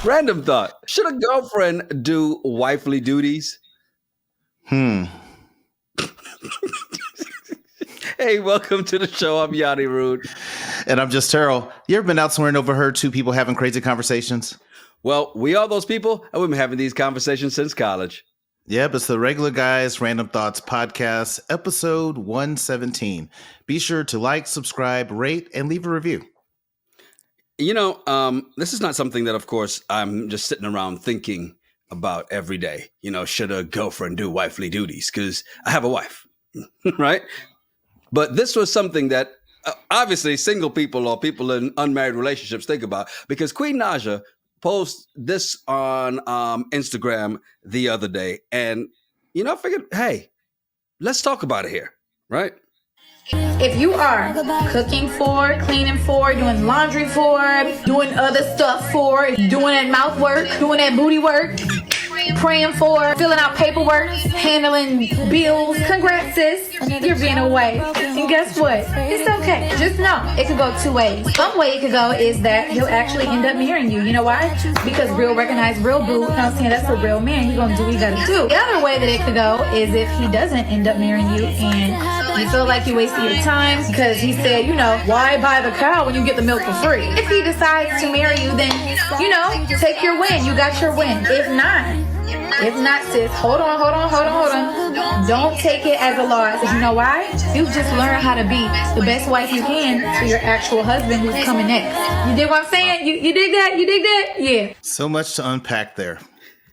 Random thought. Should a girlfriend do wifely duties? Hey, welcome to the show. I'm Yanni Rude. And I'm just Terrell. You ever been out somewhere and overheard two people having crazy conversations? Well, we are those people, and we've been having these conversations since college. Yep, it's the Regular Guys Random Thoughts Podcast, episode 117. Be sure to like, subscribe, rate, and leave a review. You know, this is not something that, of course, I'm just sitting around thinking about every day. You know, should a girlfriend do wifely duties? Because I have a wife, right? But this was something that obviously single people or people in unmarried relationships think about, because Queen Naja posted this on Instagram the other day. And, you know, I figured, hey, let's talk about it here, right? If you are cooking for, cleaning for, doing laundry for, doing other stuff for, doing that mouth work, doing that booty work, praying for, filling out paperwork, handling bills, congrats sis, you're being away. And guess what? It's okay. Just know it could go two ways. One way it could go is that he'll actually end up marrying you. You know why? Because real recognize real boo. You know what I'm saying? That's a real man. You're gonna do what you gotta do. The other way that it could go is if he doesn't end up marrying you and you feel like you wasted your time because he said, you know, why buy the cow when you get the milk for free? If he decides to marry you, then, you know, take your win. You got your win. If not, sis, hold on. Don't take it as a loss. You know why? You've just learned how to be the best wife you can to your actual husband who's coming next. You dig what I'm saying? You dig that? You dig that? Yeah. So much to unpack there.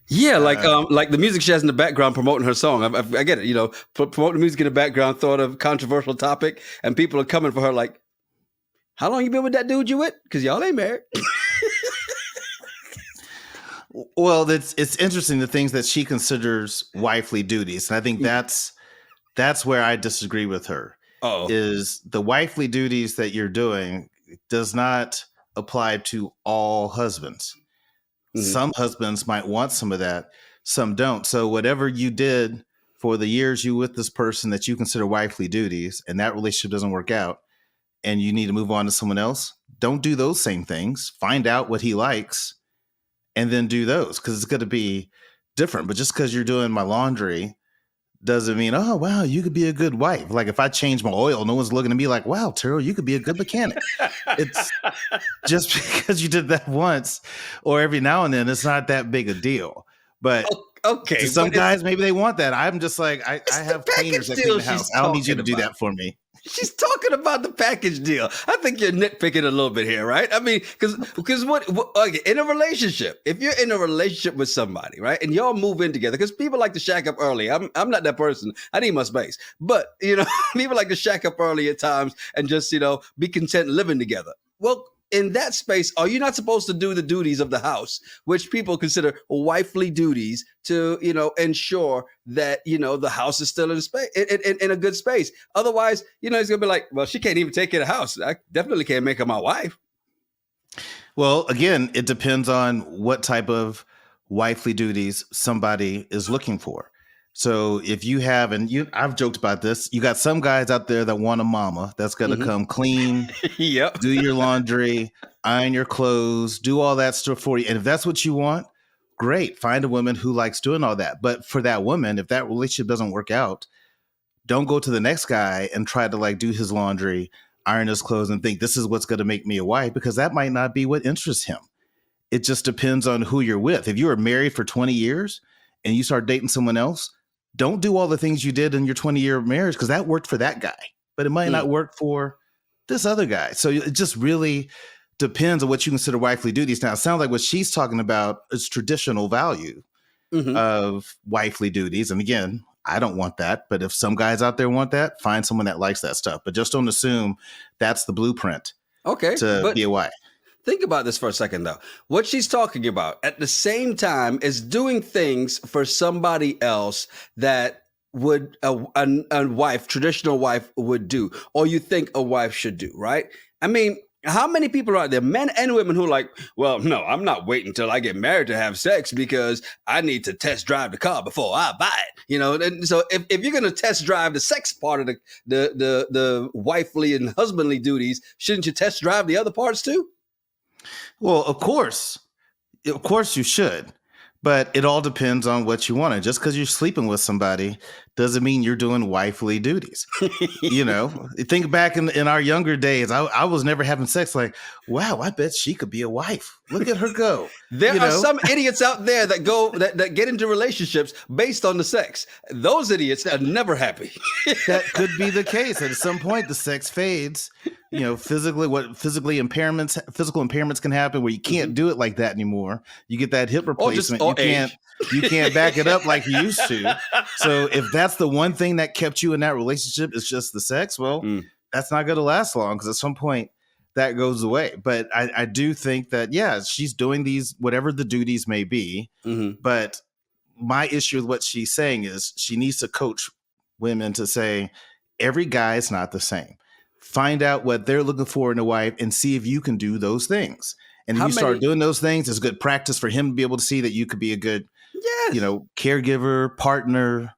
Yeah, like the music she has in the background promoting her song. I get it. You know, promoting music in the background, thought of controversial topic, and people are coming for her like, how long you been with that dude you with? Because y'all ain't married. Well, it's interesting the things that she considers wifely duties, and I think that's where I disagree with her. Is the wifely duties that you're doing does not apply to all husbands. Mm-hmm. Some husbands might want some of that, some don't. So whatever you did for the years you with this person that you consider wifely duties, and that relationship doesn't work out, and you need to move on to someone else, don't do those same things. Find out what he likes and then do those, because it's going to be different. But just because you're doing my laundry doesn't mean, oh, wow, you could be a good wife. Like if I change my oil, no one's looking at me like, wow, Terrell, you could be a good mechanic. It's just because you did that once or every now and then, it's not that big a deal. But okay, to some guys, maybe they want that. I'm just like, I have cleaners that clean the house. I don't need you to do that for me. She's talking about the package deal. I think you're nitpicking a little bit here, right? I mean, because what okay, in a relationship, if you're in a relationship with somebody, right, and y'all move in together, because people like to shack up early. I'm not that person. I need my space, but you know, people like to shack up early at times and just be content living together. Well, in that space, are you not supposed to do the duties of the house, which people consider wifely duties, to, ensure that, the house is still in a good space? Otherwise, it's going to be like, well, she can't even take care of the house. I definitely can't make her my wife. Well, again, it depends on what type of wifely duties somebody is looking for. So if you have, I've joked about this, you got some guys out there that want a mama that's going to come clean, yep, do your laundry, iron your clothes, do all that stuff for you. And if that's what you want, great. Find a woman who likes doing all that. But for that woman, if that relationship doesn't work out, don't go to the next guy and try to do his laundry, iron his clothes, and think this is what's going to make me a wife, because that might not be what interests him. It just depends on who you're with. If you were married for 20 years and you start dating someone else, don't do all the things you did in your 20-year marriage, because that worked for that guy, but it might not work for this other guy. So it just really depends on what you consider wifely duties. Now, it sounds like what she's talking about is traditional value of wifely duties. And again, I don't want that. But if some guys out there want that, find someone that likes that stuff. But just don't assume that's the blueprint to be a wife. Think about this for a second, though. What she's talking about at the same time is doing things for somebody else that would a wife, traditional wife, would do, or you think a wife should do, right? I mean, how many people are out there, men and women, who are like, well, no, I'm not waiting until I get married to have sex because I need to test drive the car before I buy it. And so if you're going to test drive the sex part of the wifely and husbandly duties, shouldn't you test drive the other parts too? Well, of course you should, but it all depends on what you want. And just because you're sleeping with somebody doesn't mean you're doing wifely duties. Think back in our younger days. I was never having sex. Like, wow, I bet she could be a wife. Look at her go. There are some idiots out there that get into relationships based on the sex. Those idiots are never happy. That could be the case. At some point, the sex fades. Physical impairments can happen where you can't do it like that anymore. You get that hip replacement. You can't back it up like you used to. So if that's the one thing that kept you in that relationship, it's just the sex. Well, that's not going to last long because at some point that goes away. But I do think that, yeah, she's doing these, whatever the duties may be. Mm-hmm. But my issue with what she's saying is she needs to coach women to say, every guy is not the same. Find out what they're looking for in a wife and see if you can do those things. And if you start doing those things, it's good practice for him to be able to see that you could be a good, caregiver, partner,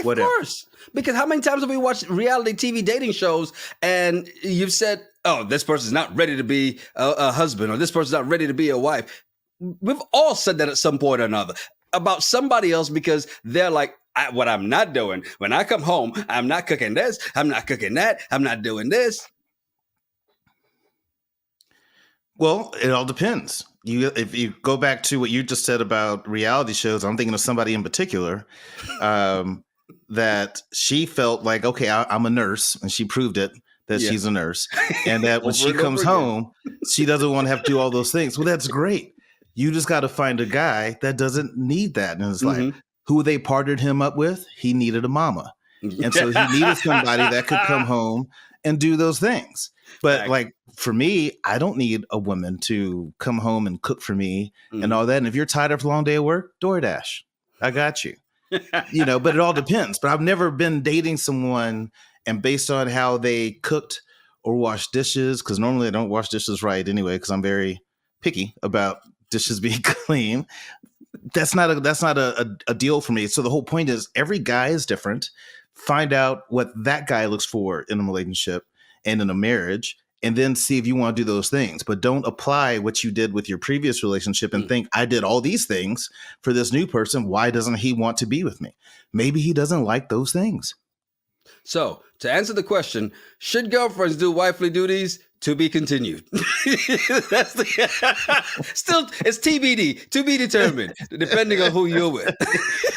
whatever. Of course. Because how many times have we watched reality TV dating shows and you've said, oh, this person's not ready to be a husband or this person's not ready to be a wife. We've all said that at some point or another about somebody else because they're like, what I'm not doing when I come home, I'm not cooking this, I'm not cooking that, I'm not doing this. Well, it all depends. If you go back to what you just said about reality shows, I'm thinking of somebody in particular that she felt like, okay, I'm a nurse, and she proved it that she's a nurse, and that when she comes home, she doesn't want to have to do all those things. Well, that's great. You just got to find a guy that doesn't need that in his life. Who they partnered him up with? He needed a mama. And so he needed somebody that could come home and do those things. But like for me, I don't need a woman to come home and cook for me and all that. And if you're tired after a long day of work, DoorDash. I got you. But it all depends. But I've never been dating someone and based on how they cooked or washed dishes, because normally I don't wash dishes right anyway, because I'm very picky about dishes being clean. That's not a deal for me. So the whole point is every guy is different. Find out what that guy looks for in a relationship and in a marriage, and then see if you want to do those things. But don't apply what you did with your previous relationship and think, I did all these things for this new person. Why doesn't he want to be with me? Maybe he doesn't like those things. So to answer the question, should girlfriends do wifely duties? To be continued. That's still, it's TBD, to be determined, depending on who you're with.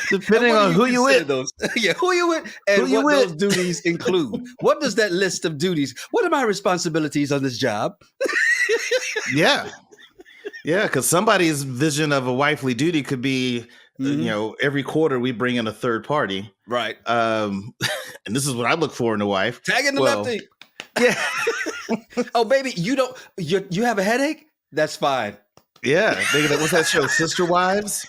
Depending on who you with. Who you with and what those duties include. What does that list of duties, what are my responsibilities on this job? Yeah, because somebody's vision of a wifely duty could be, every quarter we bring in a third party. Right. And this is what I look for in a wife. Tagging the lefty. Yeah. Oh, baby, you have a headache? That's fine. Yeah. What's that show? Sister Wives?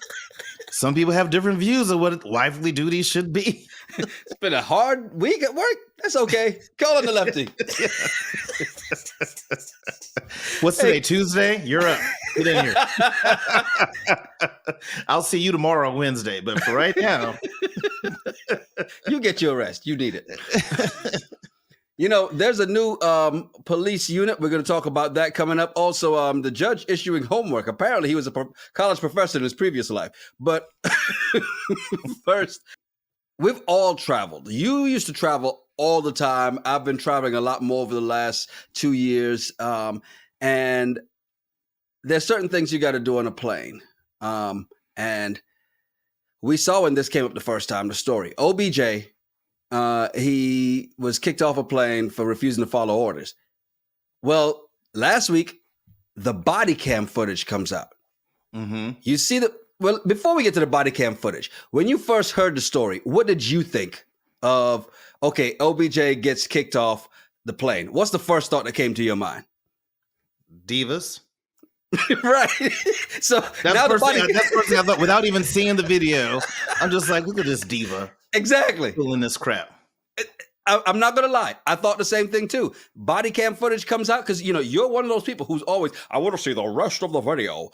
Some people have different views of what wifely duties should be. It's been a hard week at work. That's okay. Call on the lefty. What's today? Tuesday? You're up. Get in here. I'll see you tomorrow, Wednesday. But for right now, you get your rest. You need it. There's a new police unit. We're going to talk about that coming up. Also, the judge issuing homework. Apparently, he was a college professor in his previous life. But first, we've all traveled. You used to travel all the time. I've been traveling a lot more over the last 2 years. And there's certain things you got to do on a plane. And we saw when this came up the first time, the story. OBJ. He was kicked off a plane for refusing to follow orders. Well, last week, the body cam footage comes out. Mm-hmm. You see before we get to the body cam footage, when you first heard the story, what did you think of, okay, OBJ gets kicked off the plane? What's the first thought that came to your mind? Divas. Right. So that's the first thing I thought without even seeing the video. I'm just like, look at this diva. Exactly. Pulling this crap. I'm not going to lie. I thought the same thing too. Body cam footage comes out because, you're one of those people who's always, I want to see the rest of the video.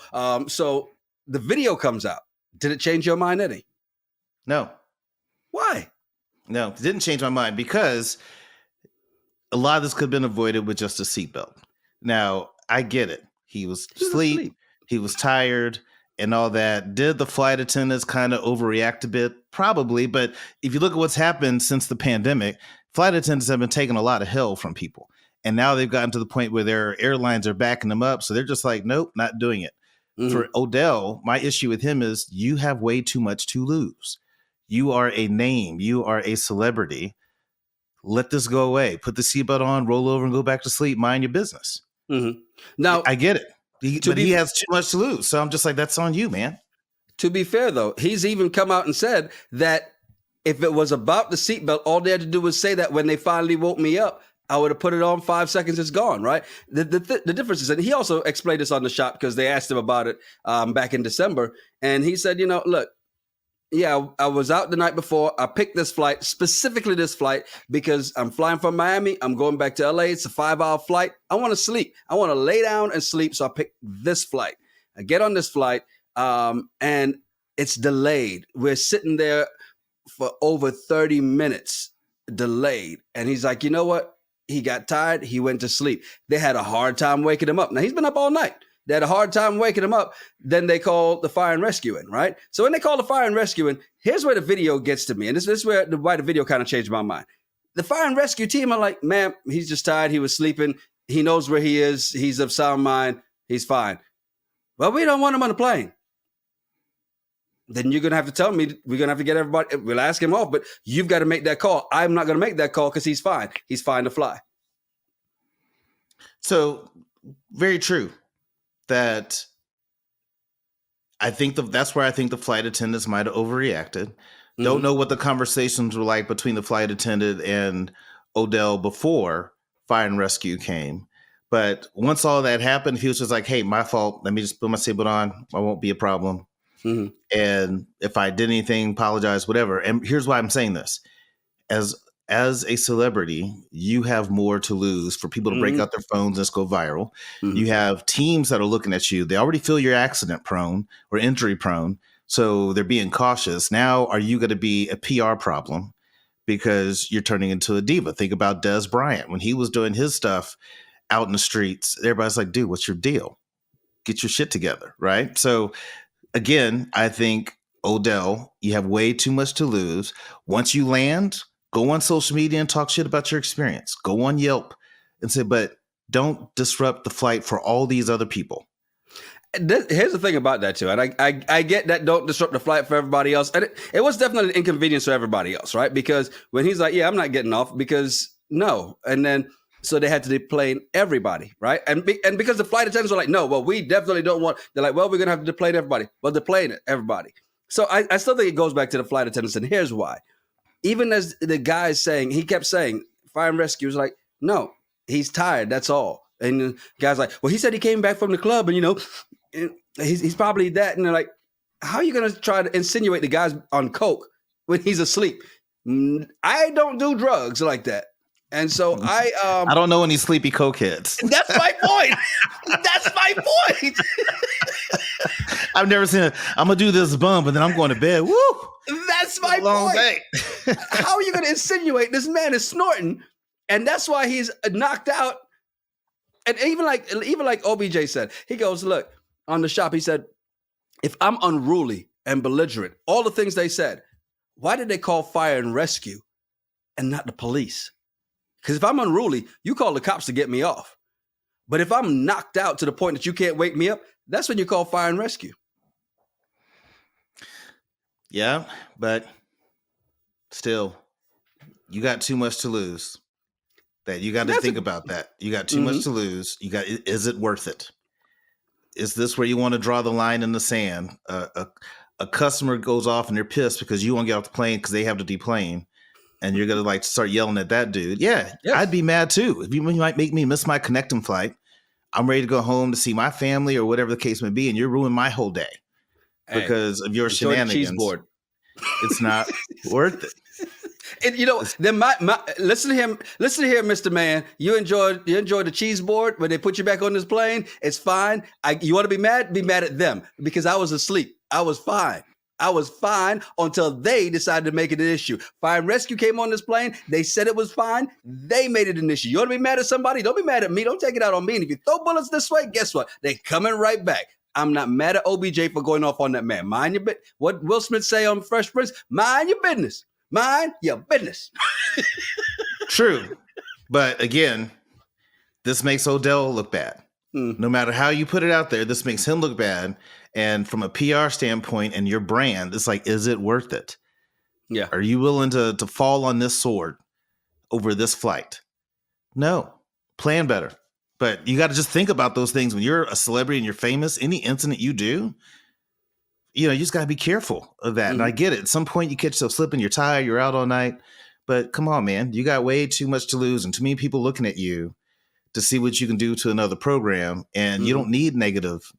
So the video comes out. Did it change your mind, Eddie? No. Why? No, it didn't change my mind because a lot of this could have been avoided with just a seatbelt. Now, I get it. He was asleep. He was tired and all that. Did the flight attendants kind of overreact a bit? Probably. But if you look at what's happened since the pandemic, flight attendants have been taking a lot of hell from people. And now they've gotten to the point where their airlines are backing them up. So they're just like, nope, not doing it. Mm-hmm. For Odell, my issue with him is you have way too much to lose. You are a name. You are a celebrity. Let this go away. Put the seatbelt on, roll over and go back to sleep. Mind your business. Mm-hmm. Now, I get it. He has too much to lose. So I'm just like, that's on you, man. To be fair, though, he's even come out and said that if it was about the seatbelt, all they had to do was say that when they finally woke me up, I would have put it on 5 seconds. It's gone, right? The difference is, and he also explained this on the shop because they asked him about it back in December. And he said, look, yeah, I was out the night before. I picked this flight, specifically this flight, because I'm flying from Miami. I'm going back to LA. It's a 5-hour flight. I want to sleep. I want to lay down and sleep. So I picked this flight. I get on this flight and it's delayed. We're sitting there for over 30 minutes delayed. And he's like, you know what? He got tired. He went to sleep. They had a hard time waking him up. Now, he's been up all night. They had a hard time waking him up. Then they called the fire and rescue in, right? So when they call the fire and rescue in, here's where the video gets to me. And this is why the video kind of changed my mind. The fire and rescue team are like, man, he's just tired. He was sleeping. He knows where he is. He's of sound mind. He's fine. Well, we don't want him on the plane. Then you're going to have to tell me, we're going to have to get everybody, we'll ask him off, but you've got to make that call. I'm not going to make that call because he's fine. He's fine to fly. So very true that I think that's where I think the flight attendants might have overreacted. Mm-hmm. Don't know what the conversations were like between the flight attendant and Odell before fire and rescue came. But once all that happened, he was just like, hey, my fault. Let me just put my seatbelt on. I won't be a problem. Mm-hmm. And if I did anything, apologize, whatever. And here's why I'm saying this. As a celebrity, you have more to lose for people to break out their phones and just go viral. Mm-hmm. You have teams that are looking at you. They already feel you're accident prone or injury prone. So they're being cautious. Now, are you going to be a PR problem because you're turning into a diva? Think about Des Bryant. When he was doing his stuff out in the streets, everybody's like, dude, what's your deal? Get your shit together, right? So again, I think Odell, you have way too much to lose. Once you land, go on social media and talk shit about your experience. Go on Yelp and say, but don't disrupt the flight for all these other people. Here's the thing about that, too. And I get that don't disrupt the flight for everybody else. And it was definitely an inconvenience for everybody else, right? Because when he's like, yeah, I'm not getting off because no. And then so they had to deplane everybody, right? And because the flight attendants were like, no, well, we definitely don't want. They're like, well, we're going to have to deplane everybody. Well, deplane everybody. So I still think it goes back to the flight attendants. And here's why. Even as the guy saying, he kept saying, fire and rescue was like, no, he's tired. That's all. And the guy's like, well, he said he came back from the club and, he's probably that. And they're like, how are you going to try to insinuate the guy's on coke when he's asleep? I don't do drugs like that. And so I don't know any sleepy cokeheads. That's my point. That's my point. I've never seen I'm going to do this bump and then I'm going to bed. Woo! That's my long point. Day. How are you going to insinuate this man is snorting? And that's why he's knocked out. And even like OBJ said, he goes, look, on the shop, he said, if I'm unruly and belligerent, all the things they said, why did they call fire and rescue and not the police? Because if I'm unruly, you call the cops to get me off. But if I'm knocked out to the point that you can't wake me up, that's when you call fire and rescue. Yeah, but still, you got too much to lose. That you got to think about that. You got too much to lose. Is it worth it? Is this where you want to draw the line in the sand? A customer goes off and they're pissed because you won't get off the plane because they have to deplane. And you're going to like start yelling at that dude. Yeah, yes. I'd be mad too. If you might make me miss my connecting flight, I'm ready to go home to see my family or whatever the case may be. And you're ruining my whole day because of your shenanigans. Board. It's not worth it. And then listen to him, Mr. Man. You enjoyed the cheese board when they put you back on this plane. It's fine. You want to be mad? Be mad at them because I was asleep. I was fine. I was fine until they decided to make it an issue. Fire and rescue came on this plane. They said it was fine. They made it an issue. You want to be mad at somebody? Don't be mad at me. Don't take it out on me. And if you throw bullets this way, guess what? They coming right back. I'm not mad at OBJ for going off on that man. Mind your business. What Will Smith say on Fresh Prince? Mind your business. Mind your business. True. But again, this makes Odell look bad. No matter how you put it out there, this makes him look bad. And from a PR standpoint and your brand, it's like, is it worth it? Yeah. Are you willing to fall on this sword over this flight? No. Plan better. But you got to just think about those things when you're a celebrity and you're famous. Any incident you do, you just got to be careful of that. And I get it. At some point, you catch yourself slipping, you're tired, you're out all night. But come on, man. You got way too much to lose and too many people looking at you to see what you can do to another program. And you don't need negative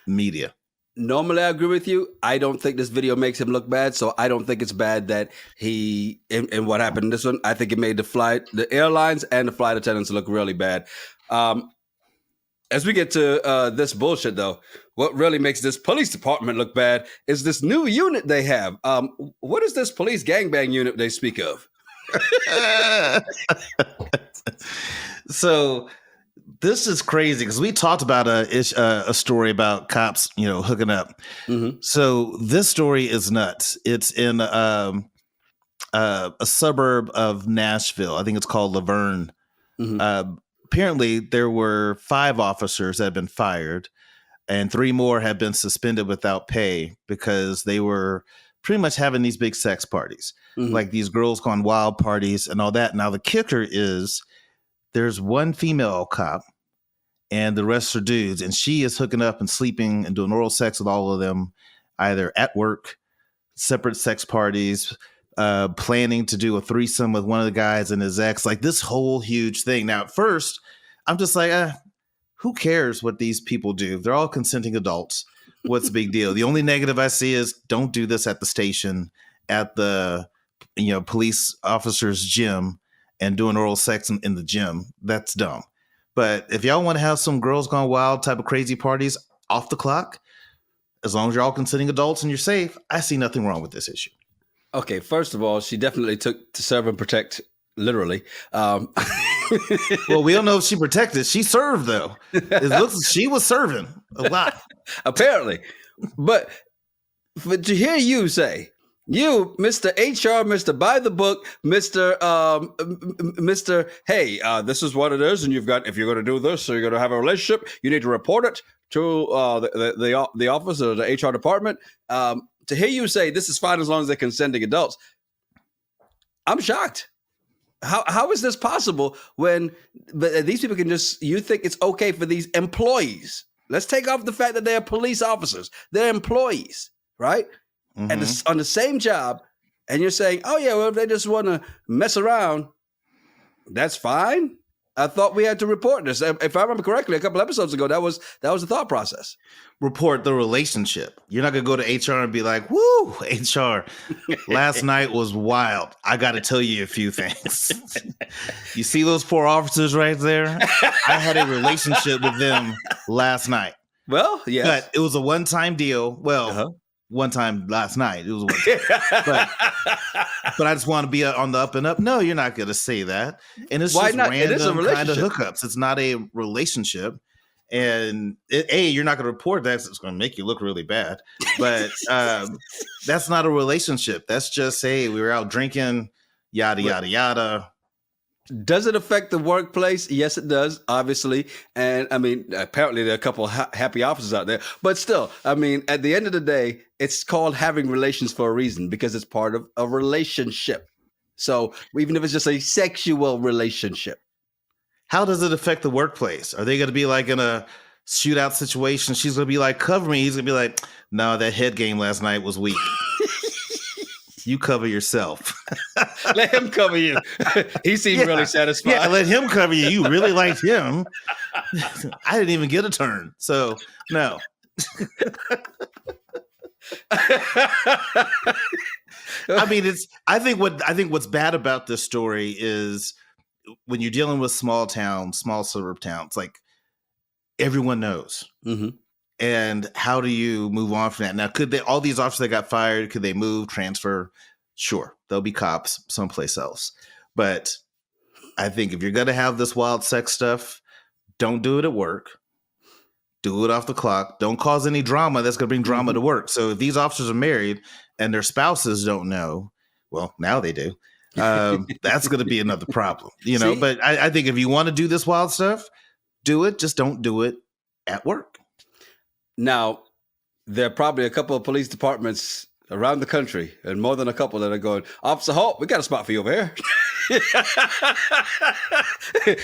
media. Normally, I agree with you. I don't think this video makes him look bad. So I don't think it's bad that he, and what happened in this one, I think it made the airlines and the flight attendants look really bad. As we get to this bullshit, though, what really makes this police department look bad is this new unit they have. What is this police gangbang unit they speak of? So this is crazy because we talked about a story about cops, hooking up. So this story is nuts. It's in a suburb of Nashville. I think it's called Laverne. Apparently, there were 5 officers that had been fired, and 3 more had been suspended without pay because they were pretty much having these big sex parties, like these girls gone wild parties and all that. Now, the kicker is there's one female cop and the rest are dudes, and she is hooking up and sleeping and doing oral sex with all of them, either at work, separate sex parties, planning to do a threesome with one of the guys and his ex, like this whole huge thing. Now, at first, I'm just like, who cares what these people do? They're all consenting adults. What's the big deal? The only negative I see is don't do this at the station, at the police officer's gym, and doing oral sex in the gym. That's dumb. But if y'all want to have some girls gone wild type of crazy parties off the clock, as long as you're all consenting adults and you're safe, I see nothing wrong with this issue. Okay, first of all, she definitely took to serve and protect, literally. Well, we don't know if she protected. She served, though. It looks like she was serving a lot. Apparently. But to hear you say, you, Mr. HR, Mr. By the Book, Mr. Hey, this is what it is, and if you're going to do this, so you're going to have a relationship, you need to report it to the office or the HR department. To hear you say this is fine as long as they're consenting adults, I'm shocked. How is this possible when these people can you think it's okay for these employees? Let's take off the fact that they're police officers. They're employees, right? And on the same job, and you're saying, oh yeah, well, if they just want to mess around, that's fine. I thought we had to report this. If I remember correctly, a couple episodes ago, that was the thought process. Report the relationship. You're not going to go to HR and be like, woo, HR, last night was wild. I got to tell you a few things. You see those 4 officers right there? I had a relationship with them last night. Well, yes. But it was a one-time deal. Well, one time last night. It was one time. But I just want to be on the up and up. No, you're not going to say that. And it's just random kind of hookups. It's not a relationship. And you're not going to report that. It's going to make you look really bad. But that's not a relationship. That's just, hey, we were out drinking, yada, yada, yada. Does it affect the workplace? Yes, it does, obviously. And I mean, apparently there are a couple of happy officers out there. But still, I mean, at the end of the day, it's called having relations for a reason because it's part of a relationship. So even if it's just a sexual relationship. How does it affect the workplace? Are they going to be like in a shootout situation? She's going to be like, cover me. He's going to be like, no, that head game last night was weak. You cover yourself. Let him cover you. He seemed really satisfied. Yeah, let him cover you. You really liked him. I didn't even get a turn. So, no. I mean, I think what's bad about this story is when you're dealing with small suburb towns, like everyone knows. And how do you move on from that? Now, could they, all these officers that got fired, could they move, transfer? Sure, they'll be cops someplace else. But I think if you're going to have this wild sex stuff, don't do it at work. Do it off the clock. Don't cause any drama that's going to bring drama to work. So if these officers are married and their spouses don't know, well, now they do. That's going to be another problem, you know. But I think if you want to do this wild stuff, do it. Just don't do it at work. Now, there are probably a couple of police departments around the country, and more than a couple, that are going, Officer Holt, we got a spot for you over here.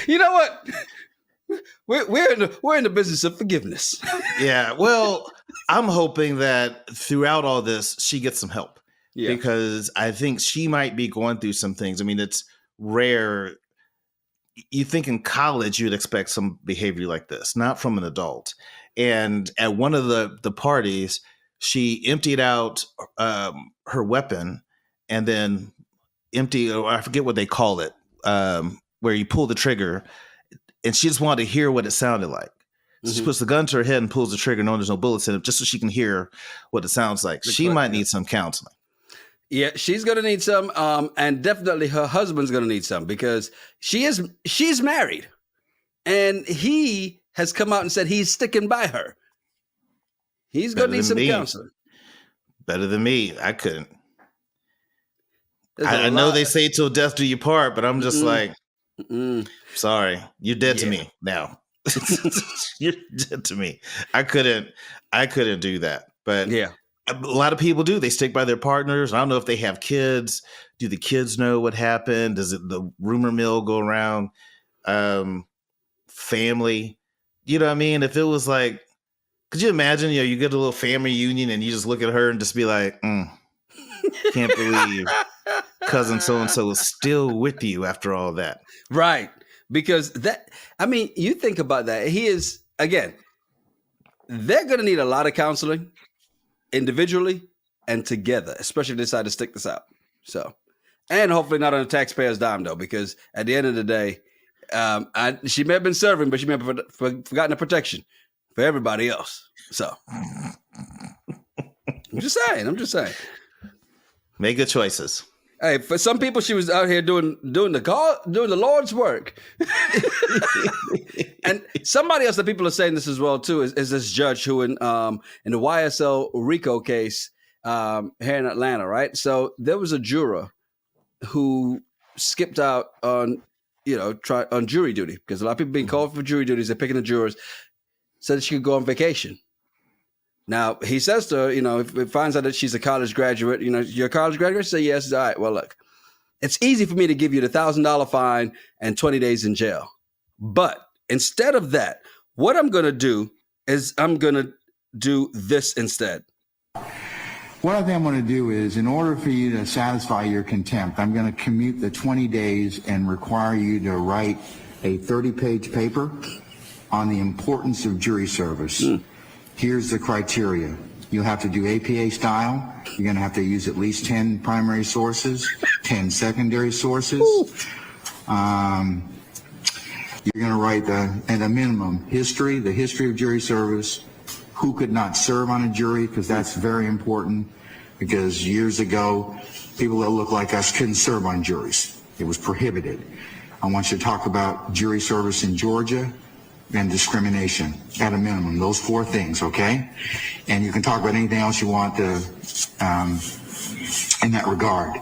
You know what? We're in the business of forgiveness. Yeah. Well, I'm hoping that throughout all this, she gets some help. Yeah. Because I think she might be going through some things. I mean, it's rare. You think in college you'd expect some behavior like this, not from an adult. And at one of the parties, she emptied out her weapon and then I forget what they call it, where you pull the trigger. And she just wanted to hear what it sounded like. So she puts the gun to her head and pulls the trigger knowing there's no bullets in it, just so she can hear what it sounds like. She might need some counseling. Yeah, she's going to need some, and definitely her husband's going to need some, because she's married, and he has come out and said he's sticking by her. He's going to need some counseling. Better than me. I couldn't. I know they say till death do you part, but I'm just like, sorry, you're dead to me now. You're dead to me. I couldn't do that. But yeah, a lot of people do. They stick by their partners. I don't know if they have kids. Do the kids know what happened? Does the rumor mill go around? Family, you know what I mean? If it was like, could you imagine? You get a little family reunion and you just look at her and just be like, can't believe cousin so and so is still with you after all that. Right. Because you think about that. He is, again, they're going to need a lot of counseling individually and together, especially if they decide to stick this out. So, and hopefully not on the taxpayer's dime, though, because at the end of the day, she may have been serving, but she may have forgotten the protection for everybody else. So, I'm just saying. Make good choices. Hey, for some people, she was out here doing the Lord's work. And somebody else that people are saying this as well too is this judge who in the YSL RICO case here in Atlanta, right? So there was a juror who skipped out on jury duty, because a lot of people being called for jury duties. They're picking the jurors, so that she could go on vacation. Now, he says to her, if it finds out that she's a college graduate, you're a college graduate? Say yes. All right, well, look, it's easy for me to give you the $1,000 fine and 20 days in jail. But instead of that, what I'm going to do is I'm going to do this instead. What I think I'm going to do is, in order for you to satisfy your contempt, I'm going to commute the 20 days and require you to write a 30-page paper on the importance of jury service. Here's the criteria. You'll have to do APA style. You're going to have to use at least 10 primary sources, 10 secondary sources. You're going to write at a minimum, the history of jury service, who could not serve on a jury, because that's very important, because years ago, people that look like us couldn't serve on juries. It was prohibited. I want you to talk about jury service in Georgia and discrimination at a minimum, those 4 things, okay? And you can talk about anything else you want to, in that regard.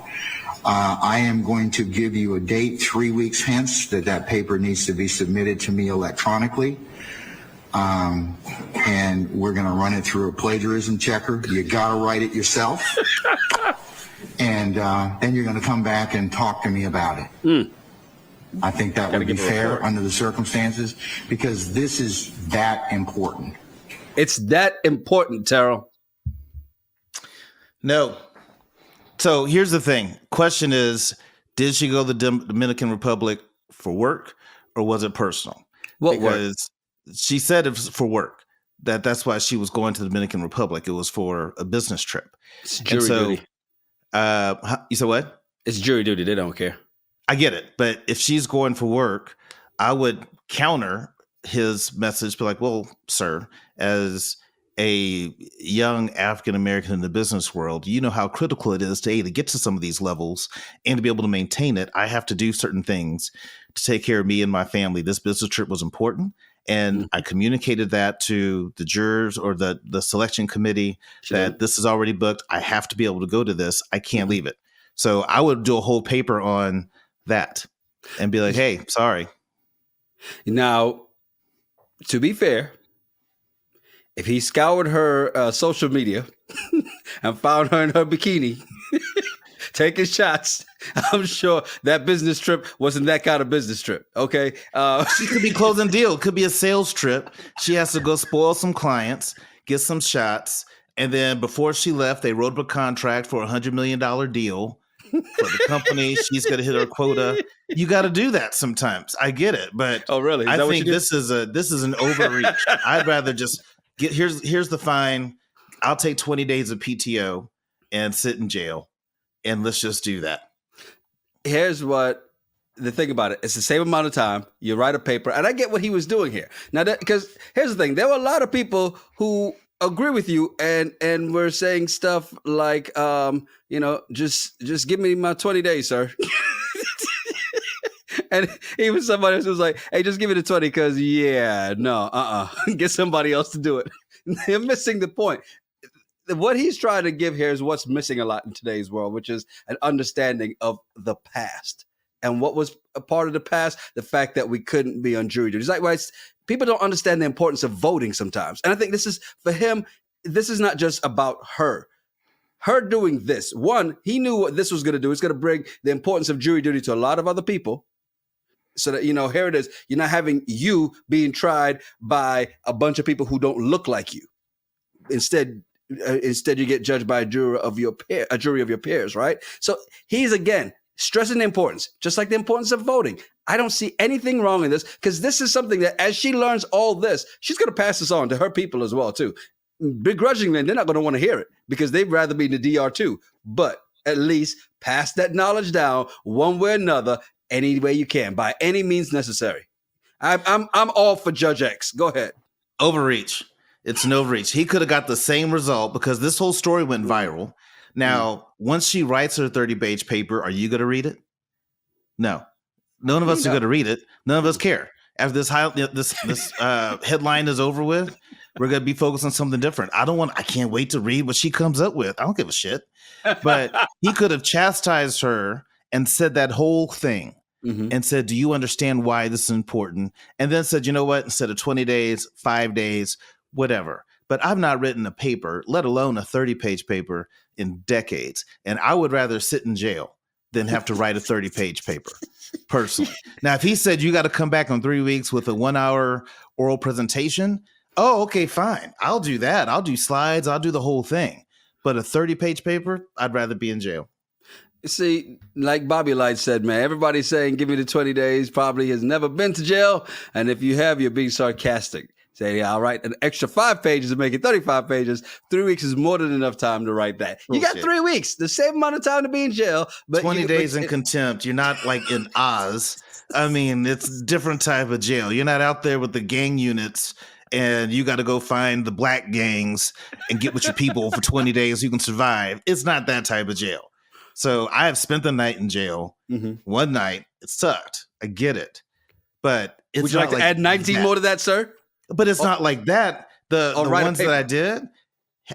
I am going to give you a date 3 weeks hence that paper needs to be submitted to me electronically. And we're going to run it through a plagiarism checker. You got to write it yourself. And then you're going to come back and talk to me about it. I think that would be fair under the circumstances, because this is that important. It's that important, Terrell. No. So here's the thing. Question is, did she go to the Dominican Republic for work, or was it personal? Because she said it was for work. That's why she was going to the Dominican Republic. It was for a business trip. It's jury duty. You said what? It's jury duty. They don't care. I get it. But if she's going for work, I would counter his message, be like, well, sir, as a young African American in the business world, you know how critical it is to get to some of these levels and to be able to maintain it. I have to do certain things to take care of me and my family. This business trip was important. And I communicated that to the jurors or the selection committee that this is already booked. I have to be able to go to this. I can't leave it. So I would do a whole paper on that and be like, hey, sorry. Now, to be fair, if he scoured her social media and found her in her bikini taking shots, I'm sure that business trip wasn't that kind of business trip. Okay. She could be closing deal. It could be a sales trip. She has to go spoil some clients, get some shots. And then before she left, they wrote up a contract for $100 million deal for the company. She's going to hit her quota. You got to do that sometimes. I get it. But oh, really? I think this is an overreach. I'd rather just here's the fine. I'll take 20 days of PTO and sit in jail. And let's just do that. Here's what the thing about it. It's the same amount of time. You write a paper. And I get what he was doing here. Now, because here's the thing. There were a lot of people who agree with you and were saying stuff like, just give me my 20 days, sir. And even somebody else was like, hey, just give me the 20 because, get somebody else to do it. They're missing the point. What he's trying to give here is what's missing a lot in today's world, which is an understanding of the past. And what was a part of the past? The fact that we couldn't be on jury duty. It's like, people don't understand the importance of voting sometimes. And I think this is, for him, this is not just about her. Her doing this. One, he knew what this was going to do. It's going to bring the importance of jury duty to a lot of other people. So that, here it is. You're not having you being tried by a bunch of people who don't look like you. Instead, you get judged by a jury of your peers, right? So he's, again, stressing the importance, just like the importance of voting. I don't see anything wrong in this because this is something that as she learns all this, she's going to pass this on to her people as well, too. Begrudgingly, they're not going to want to hear it because they'd rather be in the DR too. But at least pass that knowledge down one way or another, any way you can, by any means necessary. I'm all for Judge X. Go ahead. Overreach. It's an overreach. He could have got the same result because this whole story went viral. Now, once she writes her 30-page paper, are you going to read it? No. None of us are going to read it. None of us care. After this headline is over with, we're going to be focused on something different. I can't wait to read what she comes up with. I don't give a shit. But he could have chastised her and said that whole thing and said, do you understand why this is important? And then said, you know what? Instead of 20 days, 5 days, whatever. But I've not written a paper, let alone a 30-page paper, in decades. And I would rather sit in jail than have to write a 30-page paper, personally. Now, if he said you got to come back in 3 weeks with a 1-hour oral presentation, oh, okay, fine. I'll do that. I'll do slides. I'll do the whole thing. But a 30-page paper, I'd rather be in jail. See, like Bobby Light said, man, everybody's saying give me the 20 days, probably has never been to jail. And if you have, you're being sarcastic. Say, yeah, I'll write an extra 5 pages and make it 35 pages. 3 weeks is more than enough time to write that. You got 3 weeks, the same amount of time to be in jail. But 20 days in contempt. You're not like in Oz. I mean, it's a different type of jail. You're not out there with the gang units and you got to go find the black gangs and get with your people for 20 days so you can survive. It's not that type of jail. So I have spent the night in jail. One night. It sucked. I get it. But it's would you like to add 19 more to that, sir? But it's not like that. The ones that I did,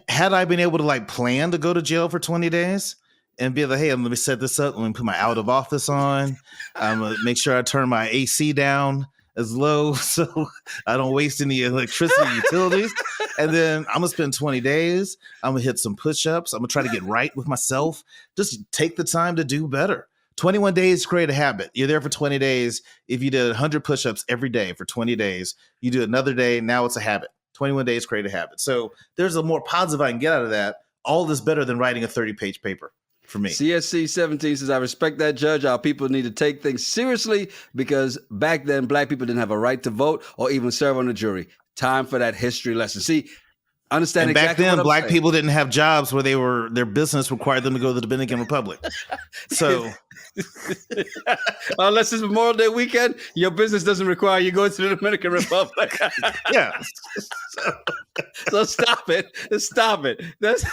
had I been able to like plan to go to jail for 20 days and be like, hey, let me set this up. Let me put my out of office on. I'm going to make sure I turn my AC down as low so I don't waste any electricity utilities. And then I'm going to spend 20 days. I'm going to hit some push-ups. I'm going to try to get right with myself. Just take the time to do better. 21 days, create a habit. You're there for 20 days. If you did 100 push-ups every day for 20 days, you do another day. Now it's a habit. 21 days, create a habit. So there's a more positive I can get out of that. All this better than writing a 30-page paper for me. CSC 17 says, I respect that, Judge. Our people need to take things seriously because back then, black people didn't have a right to vote or even serve on the jury. Time for that history lesson. See, understand and exactly back then, what I'm black saying. people didn't have jobs where their business required them to go to the Dominican Republic. So unless it's Memorial Day weekend, your business doesn't require you going to the Dominican Republic. Yeah. So stop it. Stop it. That's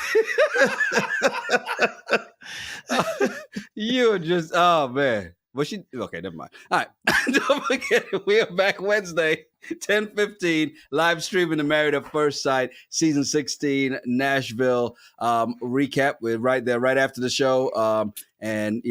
you're just man. But she okay, never mind. All right. Don't forget, we are back Wednesday, 10:15, live streaming the Married at First Sight, season 16, Nashville recap. We're right there right after the show. And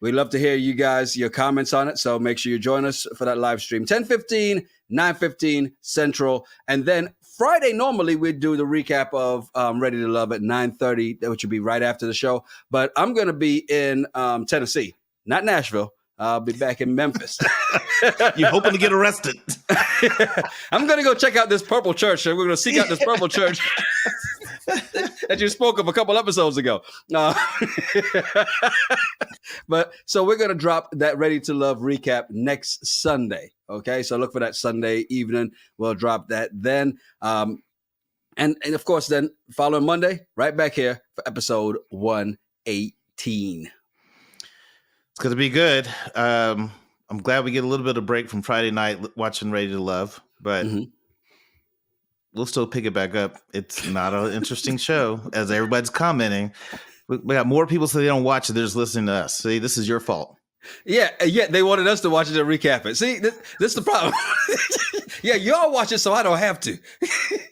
we'd love to hear you guys, your comments on it. So make sure you join us for that live stream. 10:15, 9:15 Central. And then Friday, normally we'd do the recap of Ready to Love at 9:30, which would be right after the show. But I'm going to be in Tennessee, not Nashville. I'll be back in Memphis. You're hoping to get arrested. I'm going to go check out this purple church. We're going to seek out this purple church that you spoke of a couple episodes ago. But so we're going to drop that Ready to Love recap next Sunday. Okay, so look for that Sunday evening. We'll drop that then. And of course, then following Monday, right back here for episode 118. It's going to be good. I'm glad we get a little bit of break from Friday night watching Ready to Love, but we'll still pick it back up. It's not an interesting show, as everybody's commenting. We got more people say they don't watch it. They're just listening to us. See, this is your fault. Yeah, they wanted us to watch it and recap it. See, this is the problem. Yeah, y'all watch it so I don't have to.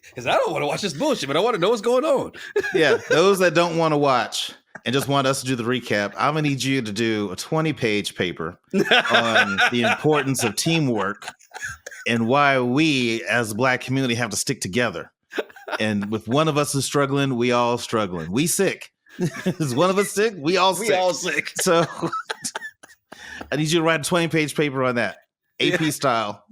Because I don't want to watch this bullshit, but I want to know what's going on. Yeah, those that don't want to watch and just want us to do the recap, I'm going to need you to do a 20-page paper on the importance of teamwork and why we, as a Black community, have to stick together. And with one of us is struggling, we all struggling. We sick. Is one of us sick? We all sick. We all sick. So I need you to write a 20-page paper on that, AP style.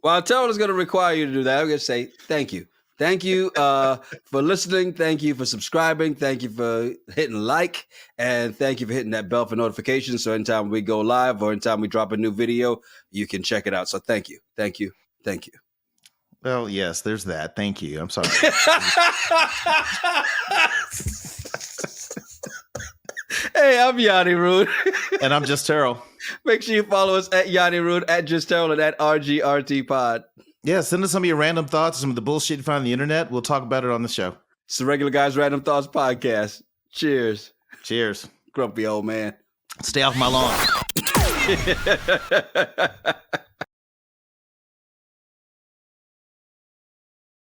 Well, I'll tell it's going to require you to do that. I'm going to say thank you. Thank you for listening. Thank you for subscribing. Thank you for hitting like. And thank you for hitting that bell for notifications. So anytime we go live or anytime we drop a new video, you can check it out. So thank you. Thank you. Thank you. Well, yes, there's that. Thank you. I'm sorry. Hey, I'm Yanni Rude. And I'm Just Terrell. Make sure you follow us at Yanni Rude, at Just Terrell, and at RGRT Pod. Yeah, send us some of your random thoughts, some of the bullshit you find on the internet. We'll talk about it on the show. It's the Regular Guys Random Thoughts Podcast. Cheers. Cheers. Grumpy old man. Stay off my lawn.